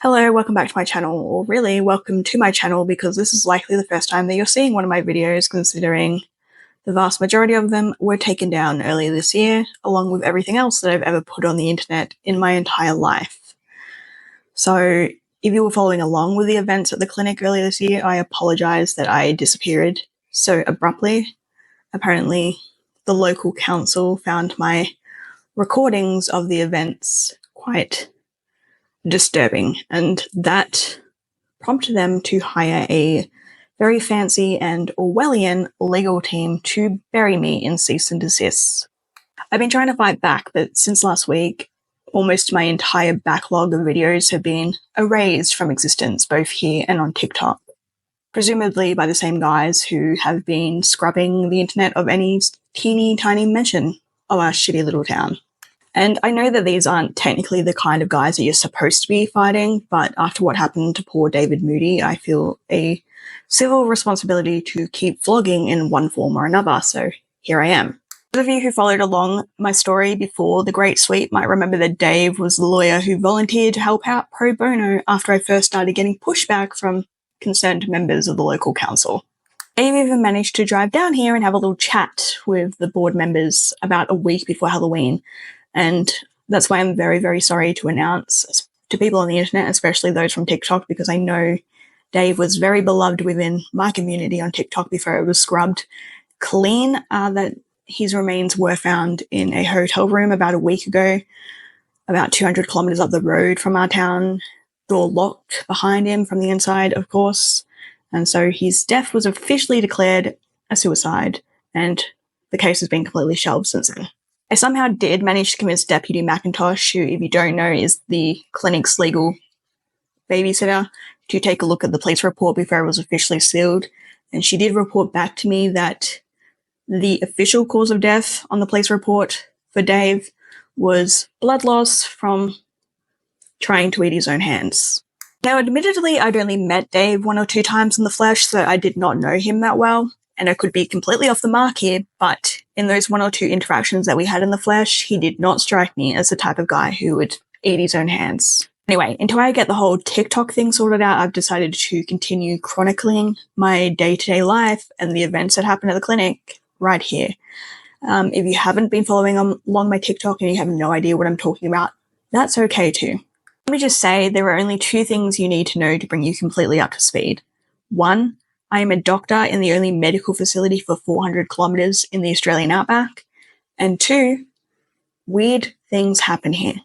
Hello, welcome back to my channel, or really, welcome to my channel because this is likely the first time that you're seeing one of my videos, considering the vast majority of them were taken down earlier this year, along with everything else that I've ever put on the internet in my entire life. So, if you were following along with the events at the clinic earlier this year, I apologize that I disappeared so abruptly. Apparently, the local council found my recordings of the events quite disturbing, and that prompted them to hire a very fancy and Orwellian legal team to bury me in cease and desist. I've been trying to fight back, but since last week, almost my entire backlog of videos have been erased from existence, both here and on TikTok, presumably by the same guys who have been scrubbing the internet of any teeny tiny mention of our shitty little town. And I know that these aren't technically the kind of guys that you're supposed to be fighting, but after what happened to poor David Moody, I feel a civil responsibility to keep vlogging in one form or another, so here I am. Those of you who followed along my story before the Great Sweep might remember that Dave was the lawyer who volunteered to help out pro bono after I first started getting pushback from concerned members of the local council. Dave even managed to drive down here and have a little chat with the board members about a week before Halloween. And that's why I'm very, very sorry to announce to people on the internet, especially those from TikTok, because I know Dave was very beloved within my community on TikTok before it was scrubbed clean, that his remains were found in a hotel room about a week ago, about 200 kilometers up the road from our town, door locked behind him from the inside, of course. And so his death was officially declared a suicide, and the case has been completely shelved since then. I somehow did manage to convince Deputy McIntosh, who, if you don't know, is the clinic's legal babysitter, to take a look at the police report before it was officially sealed. And she did report back to me that the official cause of death on the police report for Dave was blood loss from trying to eat his own hands. Now, admittedly, I'd only met Dave 1 or 2 times in the flesh, so I did not know him that well. And I could be completely off the mark here, but in those 1 or 2 interactions that we had in the flesh, he did not strike me as the type of guy who would eat his own hands. Anyway, until I get the whole TikTok thing sorted out, I've decided to continue chronicling my day-to-day life and the events that happen at the clinic right here. If you haven't been following along my TikTok and you have no idea what I'm talking about, that's okay too. Let me just say there are only 2 things you need to know to bring you completely up to speed. 1, I am a doctor in the only medical facility for 400 kilometers in the Australian outback. And 2, weird things happen here.